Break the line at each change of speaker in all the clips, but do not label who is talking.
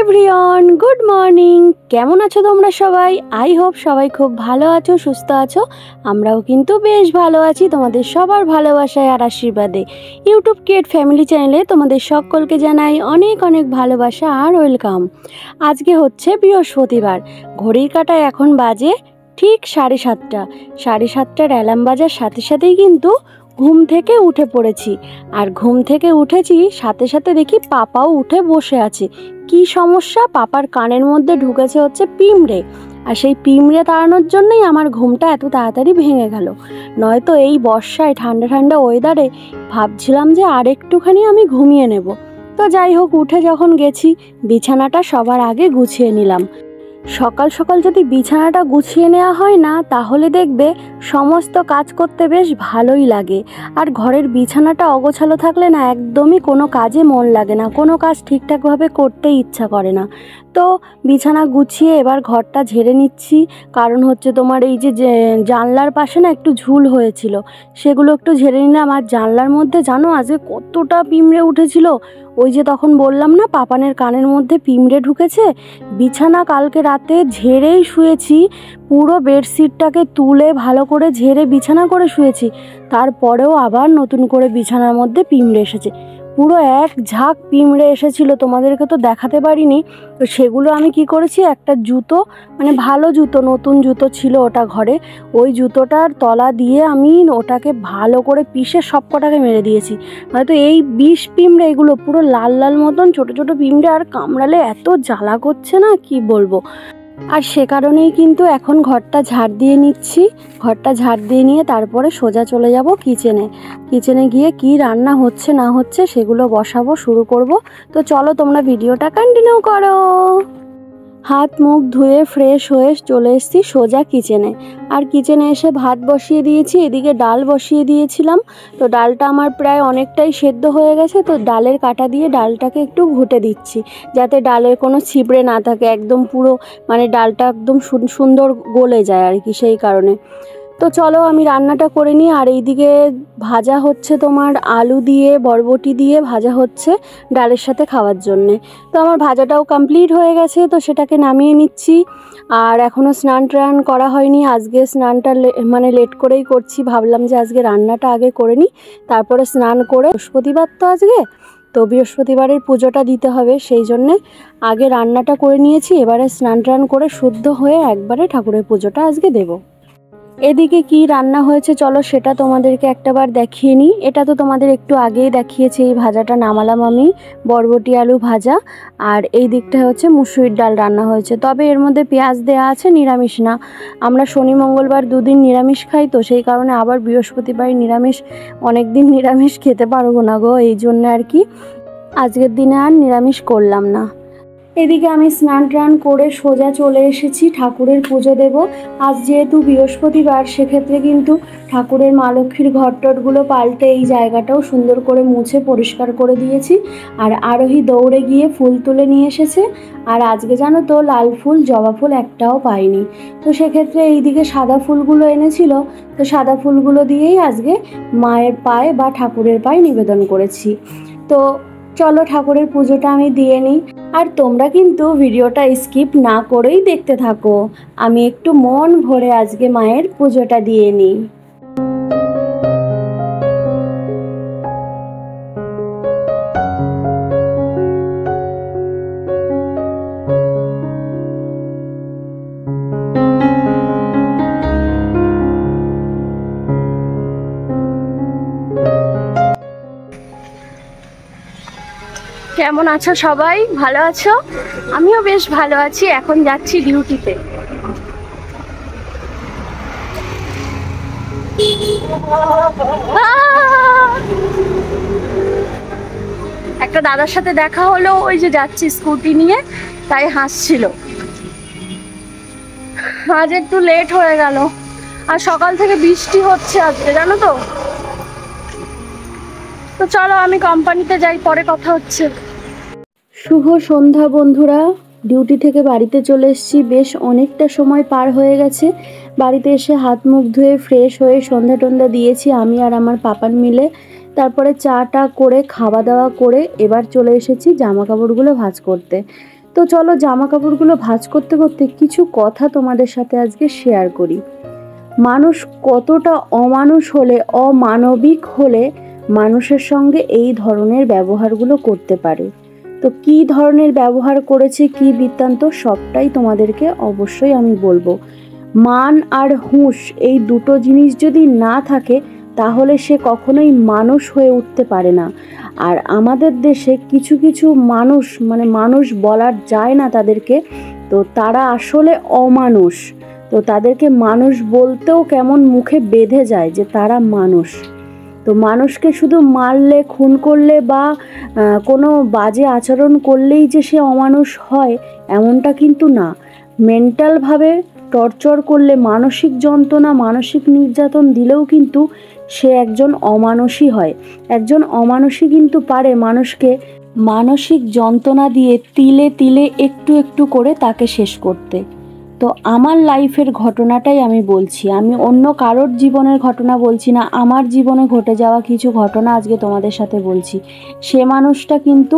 Everyone, good morning. কেমন আছো তোমরা সবাই? আই হোপ সবাই খুব ভালো আছো, সুস্থ আছো। আমরাও কিন্তু বেশ ভালো আছি তোমাদের সবার ভালোবাসায় আর আশীর্বাদে। ইউটিউব ক্রিয়েট ফ্যামিলি চ্যানেলে তোমাদের সকলকে জানাই অনেক অনেক ভালোবাসা আর ওয়েলকাম। আজকে হচ্ছে বৃহস্পতিবার, ঘড়ির কাঁটায় এখন বাজে ঠিক 7:30। 7:30টার অ্যালার্ম বাজার সাথে সাথেই কিন্তু ঘুম থেকে উঠে পড়েছি। আর ঘুম থেকে উঠেছি সাথে সাথে দেখি পাপাও উঠে বসে আছে। কি সমস্যা? পাপার কানের মধ্যে ঢুকেছে হচ্ছে পিঁমড়ে। আর সেই পিঁমড়ে তাড়ানোর জন্যই আমার ঘুমটা এত তাড়াতাড়ি ভেঙে গেল। নয়তো এই বর্ষায় ঠান্ডা ঠান্ডা ওয়েদারে ভাবছিলাম যে আর একটুখানি আমি ঘুমিয়ে নেব। তো যাই হোক, উঠে যখন গেছি বিছানাটা সবার আগে গুছিয়ে নিলাম। সকাল সকাল যদি বিছানাটা গুছিয়ে নেওয়া হয় না, তাহলে দেখবে সমস্ত কাজ করতে বেশ ভালোই লাগে। আর ঘরের বিছানাটা অগোছালো থাকলে না, একদমই কোনো কাজে মন লাগে না, কোনো কাজ ঠিকঠাকভাবে করতে ইচ্ছা করে না। তো বিছানা গুছিয়ে এবার ঘরটা ঝেড়ে নিচ্ছি। কারণ হচ্ছে তোমার এই যে জানলার পাশে না একটু ঝুল হয়েছিল, সেগুলো একটু ঝেড়ে নিলাম। আর জানলার মধ্যে জানো আজকে কতটা পিঁমড়ে উঠেছিল। ওই যে তখন বললাম না পাপানের কানের মধ্যে পিঁমড়ে ঢুকেছে। বিছানা কালকে রাতে ঝেড়েই শুয়েছি, পুরো বেডশিটটাকে তুলে ভালো করে ঝেড়ে বিছানা করে শুয়েছি। তারপরেও আবার নতুন করে বিছানার মধ্যে পিঁমড়ে এসেছে। পুরো এক ঝাঁক পিঁমড়ে এসেছিল, তোমাদেরকে তো দেখাতে পারিনি। তো সেগুলো আমি কি করেছি, একটা জুতো, মানে ভালো জুতো, নতুন জুতো ছিল ওটা ঘরে, ওই জুতোটার তলা দিয়ে আমি ওটাকে ভালো করে পিষে সব কটাকে মেরে দিয়েছি। হয়তো এই বিষ পিঁমড়ে এগুলো পুরো লাল লাল মতন ছোট ছোট পিঁমড়ে, আর কামড়ালে এত জ্বালা করছে না কি বলবো। আর সে কারণেই কিন্তু এখন ঘরটা ঝাড় দিয়ে নিচ্ছি। ঘরটা ঝাড় দিয়ে নিয়ে তারপরে সোজা চলে যাব কিচেনে গিয়ে কি রান্না হচ্ছে না হচ্ছে সেগুলো বসাবো, শুরু করব। তো চলো তোমরা ভিডিওটা কন্টিনিউ করো। হাত মুখ ধুয়ে ফ্রেশ হয়ে চলে এসেছি সোজা কিচেনে। আর কিচেনে এসে ভাত বসিয়ে দিয়েছি, এদিকে ডাল বসিয়ে দিয়েছিলাম। তো ডালটা আমার প্রায় অনেকটাই সেদ্ধ হয়ে গেছে। তো ডালের কাঁটা দিয়ে ডালটাকে একটু ঘুটে দিচ্ছি, যাতে ডালের কোনো ছিবড়ে না থাকে, একদম পুরো মানে ডালটা একদম সুন্দর গলে যায় আর কি, সেই কারণে। তো চলো আমি রান্নাটা করে নিই। আর এইদিকে ভাজা হচ্ছে তোমার আলু দিয়ে বরবটি দিয়ে ভাজা হচ্ছে ডালের সাথে খাওয়ার জন্যে। তো আমার ভাজাটাও কমপ্লিট হয়ে গেছে, তো সেটাকে নামিয়ে নিচ্ছি। আর এখনও স্নান টান করা হয়নি, আজকে স্নানটা মানে লেট করেই করছি। ভাবলাম যে আজকে রান্নাটা আগে করে নিই, তারপরে স্নান করে, বৃহস্পতিবার তো আজকে, তো বৃহস্পতিবারের পুজোটা দিতে হবে, সেই জন্যে আগে রান্নাটা করে নিয়েছি। এবারে স্নান টান করে শুদ্ধ হয়ে একবারে ঠাকুরের পুজোটা আজকে দেবো। এদিকে কি রান্না হয়েছে চলো সেটা তোমাদেরকে একটাবার দেখিয়ে নিই। এটা তো তোমাদের একটু আগেই দেখিয়েছি, এই ভাজাটা নামালাম আমি, বরবটি আলু ভাজা। আর এই দিকটা হচ্ছে মুসুরির ডাল রান্না হয়েছে, তবে এর মধ্যে পেঁয়াজ দেওয়া আছে, নিরামিষ না। আমরা শনি মঙ্গলবার দুদিন নিরামিষ খাই, তো সেই কারণে আবার বৃহস্পতিবার নিরামিষ, অনেক দিন নিরামিষ খেতে পারবো না গো, এই জন্য আর কি আজকের দিনে আর নিরামিষ করলাম না। এদিকে আমি স্নান টান করে সোজা চলে এসেছি ঠাকুরের পুজো দেব। আজ যেহেতু বৃহস্পতিবার, সেক্ষেত্রে কিন্তু ঠাকুরের মা লক্ষ্মীর ঘরটরগুলো পাল্টে এই জায়গাটাও সুন্দর করে মুছে পরিষ্কার করে দিয়েছি। আর আরোহী দৌড়ে গিয়ে ফুল তুলে নিয়ে এসেছে। আর আজকে জানো তো লাল ফুল জবা ফুল একটাও পাইনি, তো সেক্ষেত্রে এইদিকে সাদা ফুলগুলো এনেছিল। তো সাদা ফুলগুলো দিয়েই আজকে মায়ের পায়ে বা ঠাকুরের পায়ে নিবেদন করেছি। তো চলো ঠাকুরের পুজোটা আমি দিয়ে নিই। আর তোমরা কিন্তু ভিডিওটা স্কিপ না করেই দেখতে থাকো, আমি একটু মন ভরে আজকে মায়ের পুজোটা দিয়ে নিই। কেমন আছো সবাই? ভালো আছো? আমিও বেশ ভালো আছি। এখন যাচ্ছি ডিউটিতে। একটা দাদার সাথে দেখা হলো, ওই যে যাচ্ছি স্কুটি নিয়ে, তাই হাসছিল। আজ একটু লেট হয়ে গেল, আর সকাল থেকে বৃষ্টি হচ্ছে আজকে, জানো তো। তো চলো আমি কোম্পানিতে যাই, পরে কথা হচ্ছে। শুভ সন্ধ্যা বন্ধুরা, ডিউটি থেকে বাড়িতে চলে এসেছি। বেশ অনেকটা সময় পার হয়ে গেছে। বাড়িতে এসে হাত মুখ ধুয়ে ফ্রেশ হয়ে সন্ধ্যা টন্ধা দিয়েছি আমি আর আমার পাপান মিলে। তারপরে চাটা করে খাওয়া দাওয়া করে এবার চলে এসেছি জামা কাপড়গুলো ভাঁজ করতে। তো চলো জামা কাপড়গুলো ভাঁজ করতে করতে কিছু কথা তোমাদের সাথে আজকে শেয়ার করি। মানুষ কতটা অমানুষ হলে, অমানবিক হলে মানুষের সঙ্গে এই ধরনের ব্যবহারগুলো করতে পারে। তো কী ধরনের ব্যবহার করেছে, কী বৃত্তান্ত, সবটাই তোমাদেরকে অবশ্যই আমি বলবো। মান আর হুঁশ এই দুটো জিনিস যদি না থাকে তাহলে সে কখনোই মানুষ হয়ে উঠতে পারে না। আর আমাদের দেশে কিছু কিছু মানুষ, মানে মানুষ বলার যায় না তাদেরকে, তো তারা আসলে অমানুষ। তো তাদেরকে মানুষ বলতেও কেমন মুখে বেঁধে যায় যে তারা মানুষ। তো মানুষকে শুধু মারলে, খুন করলে বা কোনো বাজে আচরণ করলেই যে সে অমানুষ হয় এমনটা কিন্তু না। মেন্টালভাবে টর্চার করলে, মানসিক যন্ত্রণা, মানসিক নির্যাতন দিলেও কিন্তু সে একজন অমানুষই হয়। একজন অমানুষই কিন্তু পারে মানুষকে মানসিক যন্ত্রণা দিয়ে তিলে তিলে একটু একটু করে তাকে শেষ করতে। তো আমার লাইফের ঘটনাটাই আমি বলছি, আমি অন্য কারোর জীবনের ঘটনা বলছি না, আমার জীবনে ঘটে যাওয়া কিছু ঘটনা আজকে তোমাদের সাথে বলছি। সে মানুষটা কিন্তু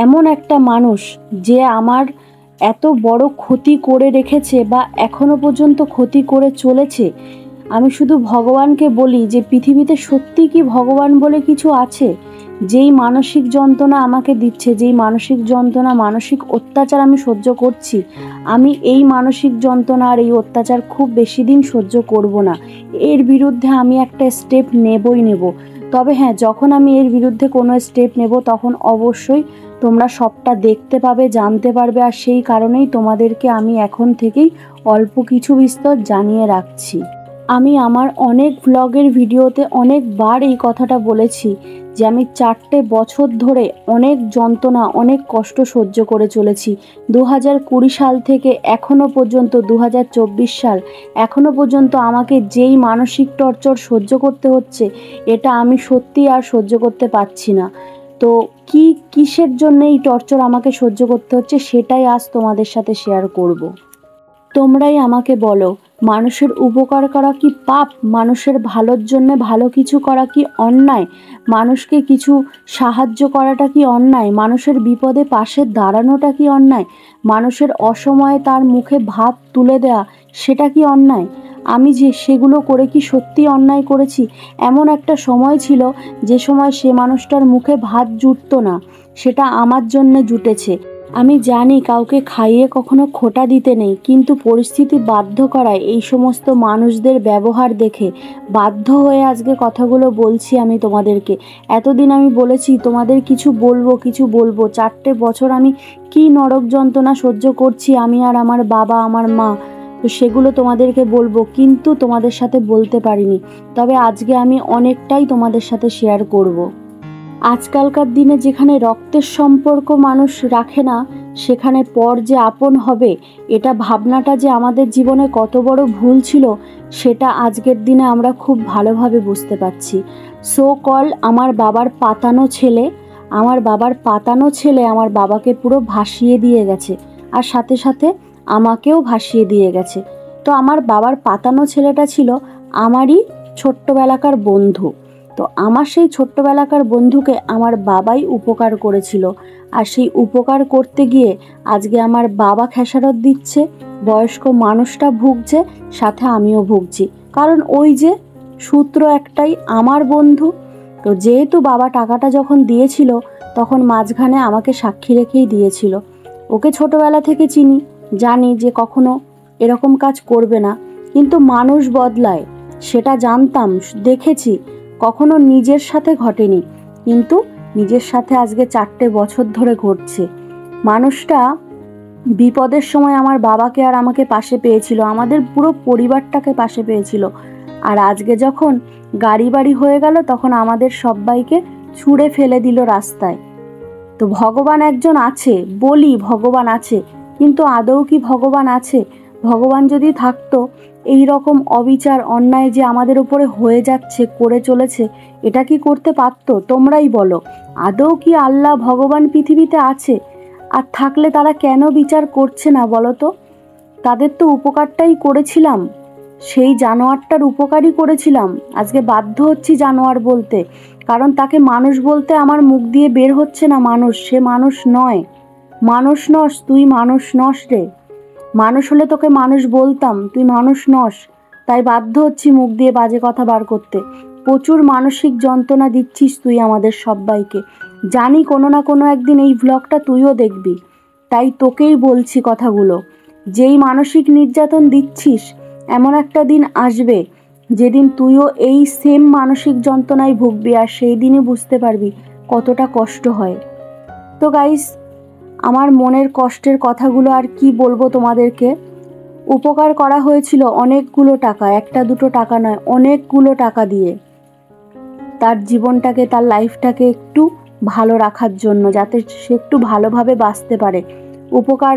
এমন একটা মানুষ যে আমার এত বড় ক্ষতি করে রেখেছে বা এখনো পর্যন্ত ক্ষতি করে চলেছে। আমি শুধু ভগবানকে বলি যে পৃথিবীতে সত্যি কি ভগবান বলে কিছু আছে? যেই মানসিক যন্ত্রণা আমাকে দিচ্ছে, যেই মানসিক যন্ত্রণা, মানসিক অত্যাচার আমি সহ্য করছি, আমি এই মানসিক যন্ত্রণা আর এই অত্যাচার খুব বেশি দিন সহ্য করব না। এর বিরুদ্ধে আমি একটা স্টেপ নেবই নেব। তবে হ্যাঁ, যখন আমি এর বিরুদ্ধে কোনো স্টেপ নেব তখন অবশ্যই তোমরা সবটা দেখতে পাবে, জানতে পারবে। আর সেই কারণেই তোমাদেরকে আমি এখন থেকেই অল্প কিছু বিস্তর জানিয়ে রাখছি। আমি আমার অনেক ব্লগের ভিডিওতে অনেকবার এই কথাটা বলেছি যে আমি 4টে বছর ধরে অনেক যন্ত্রণা, অনেক কষ্ট সহ্য করে চলেছি। 2020 সাল থেকে এখনও পর্যন্ত 2024 সাল, এখনও পর্যন্ত আমাকে যেই মানসিক টর্চার সহ্য করতে হচ্ছে এটা আমি সত্যি আর সহ্য করতে পারছি না। তো কিসের জন্য এই টর্চার আমাকে সহ্য করতে হচ্ছে সেটাই আজ তোমাদের সাথে শেয়ার করব। তোমরাই আমাকে বলো, মানুষের উপকার করা কি পাপ? মানুষের ভালোর জন্য ভালো কিছু করা কি অন্যায়? মানুষকে কিছু সাহায্য করাটা কি অন্যায়? মানুষের বিপদে পাশে দাঁড়ানোটা কি অন্যায়? মানুষের অসময়ে তার মুখে ভাত তুলে দেওয়া সেটা কি অন্যায়? আমি যে সেগুলো করে কি সত্যি অন্যায় করেছি? এমন একটা সময় ছিল যে সময় সে মানুষটার মুখে ভাত জুটতো না, সেটা আমার জন্যে জুটেছে। আমি জানি কাউকে খাইয়ে কখনো খোটা দিতে নেই, কিন্তু পরিস্থিতি বাধ্য করায় এই সমস্ত মানুষদের ব্যবহার দেখে বাধ্য হয়ে আজকে কথাগুলো বলছি আমি তোমাদেরকে। এতদিন আমি বলেছি তোমাদের কিছু বলবো। 4টে বছর আমি কি নরক যন্ত্রণা সহ্য করছি আমি আর আমার বাবা, আমার মা, তো সেগুলো তোমাদেরকে বলবো, কিন্তু তোমাদের সাথে বলতে পারিনি। তবে আজকে আমি অনেকটাই তোমাদের সাথে শেয়ার করব। আজকালকার দিনে যেখানে রক্তের সম্পর্ক মানুষ রাখে না, সেখানে পর যে আপন হবে, এটা ভাবনাটা যে আমাদের জীবনে কত বড় ভুল ছিল সেটা আজকের দিনে আমরা খুব ভালোভাবে বুঝতে পারছি। সো কল আমার বাবার পাতানো ছেলে আমার বাবাকে পুরো ভাসিয়ে দিয়ে গেছে, আর সাথে সাথে আমাকেও ভাসিয়ে দিয়ে গেছে। তো আমার বাবার পাতানো ছেলেটা ছিল আমারই ছোট্টবেলাকার বন্ধু। তো আমার সেই ছোট্টবেলাকার বন্ধুকে আমার বাবাই উপকার করেছিল, আর সেই উপকার করতে গিয়ে আজকে আমার বাবা খেসারত দিচ্ছে, বয়স্ক মানুষটা ভুগছে, সাথে আমিও ভুগছি। কারণ ওই যে সূত্র একটাই, আমার বন্ধু। তো যেহেতু বাবা টাকাটা যখন দিয়েছিল তখন মাঝখানে আমাকে সাক্ষী রেখেই দিয়েছিল। ওকে ছোটবেলা থেকে চিনি, জানি যে কখনো এরকম কাজ করবে না, কিন্তু মানুষ বদলায় সেটা জানতাম, দেখেছি। কখনো নিজের সাথে ঘটেনি, কিন্তু নিজের সাথে আজকে 4টে বছর ধরে ঘটছে। মানুষটা বিপদের সময় আমার বাবাকে আর আমাকে পাশে পেয়েছিল, আমাদের পুরো পরিবারটাকে পাশে পেয়েছিল। আর আজকে যখন গাড়ি বাড়ি হয়ে গেল তখন আমাদের সবাইকে ছুঁড়ে ফেলে দিল রাস্তায়। তো ভগবান একজন আছে, বলি ভগবান আছে, কিন্তু আদৌ কি ভগবান আছে? ভগবান যদি থাকতো, এই রকম অবিচার, অন্যায় যে আমাদের উপরে হয়ে যাচ্ছে, করে চলেছে, এটা কি করতে পারতো? তোমরাই বলো, আদৌ কি আল্লাহ, ভগবান পৃথিবীতে আছে? আর থাকলে তারা কেন বিচার করছে না বলো তো? তাদের তো উপকারটাই করেছিলাম, সেই জানোয়ারটার উপকারই করেছিলাম। আজকে বাধ্য হচ্ছি জানোয়ার বলতে, কারণ তাকে মানুষ বলতে আমার মুখ দিয়ে বের হচ্ছে না। মানুষ, সে মানুষ নয়। মানুষ নস, তুই মানুষ নস রে। মানুষ হলে তোকে মানুষ বলতাম, তুই মানুষ নস, তাই বাধ্য হচ্ছি মুখ দিয়ে বাজে কথা বার করতে। প্রচুর মানসিক যন্ত্রণা দিচ্ছিস তুই আমাদের সবাইকে, জানি কোনো না কোনো একদিন এই ভ্লগটা তুইও দেখবি, তাই তোকেই বলছি কথাগুলো। যেই মানসিক নির্যাতন দিচ্ছিস, এমন একটা দিন আসবে যেদিন তুইও এই সেম মানসিক যন্ত্রণায় ভুগবি, আর সেই দিনই বুঝতে পারবি কতটা কষ্ট হয়। তো গাইস, আমার মনের কষ্টের কথাগুলো আর কি বলবো তোমাদেরকে। উপকার করা হয়েছিল অনেকগুলো টাকা, একটা দুটো টাকা নয়, অনেকগুলো টাকা দিয়ে তার জীবনটাকে, তার লাইফটাকে একটু ভালো রাখার জন্য, যাতে সে একটু ভালোভাবে বাঁচতে পারে। উপকার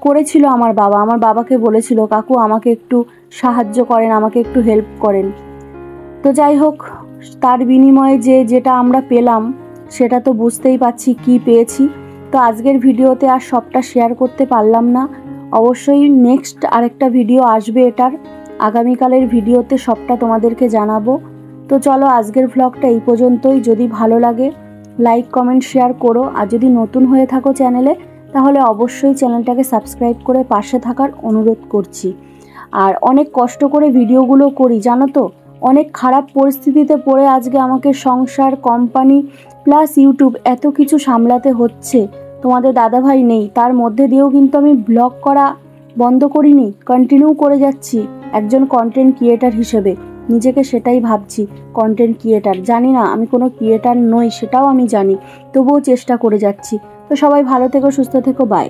করেছিল আমার বাবা। আমার বাবাকে বলেছিল, কাকু আমাকে একটু সাহায্য করেন, আমাকে একটু হেল্প করেন। তো যাই হোক, তার বিনিময়ে যেটা আমরা পেলাম সেটা তো বুঝতেই পারছি কি পেয়েছি। তো আজকের ভিডিওতে আর সবটা শেয়ার করতে পারলাম না, অবশ্যই নেক্সট আরেকটা ভিডিও আসবে এটার, আগামীকালের ভিডিওতে সবটা তোমাদেরকে জানাবো। তো চলো, আজকের ভ্লগটা এই পর্যন্তই। যদি ভালো লাগে লাইক কমেন্ট শেয়ার করো, আর যদি নতুন হয়ে থাকো চ্যানেলে তাহলে অবশ্যই চ্যানেলটাকে সাবস্ক্রাইব করে পাশে থাকার অনুরোধ করছি। আর অনেক কষ্ট করে ভিডিওগুলো করি জানো তো, অনেক খারাপ পরিস্থিতিতে পড়ে আজকে আমাকে সংসার, কোম্পানি প্লাস ইউটিউব এত কিছু সামলাতে হচ্ছে। তোমাদের দাদাভাই নেই, তার মধ্যে দিয়েও কিন্তু আমি ব্লগ করা বন্ধ করিনি, কন্টিনিউ করে যাচ্ছি একজন কন্টেন্ট ক্রিয়েটার হিসেবে। নিজেকে সেটাই ভাবছি, কন্টেন্ট ক্রিয়েটার। জানি না আমি কোনো ক্রিয়েটার নই, সেটাও আমি জানি, তবুও চেষ্টা করে যাচ্ছি। তো সবাই ভালো থেকো, সুস্থ থেকো, বাই।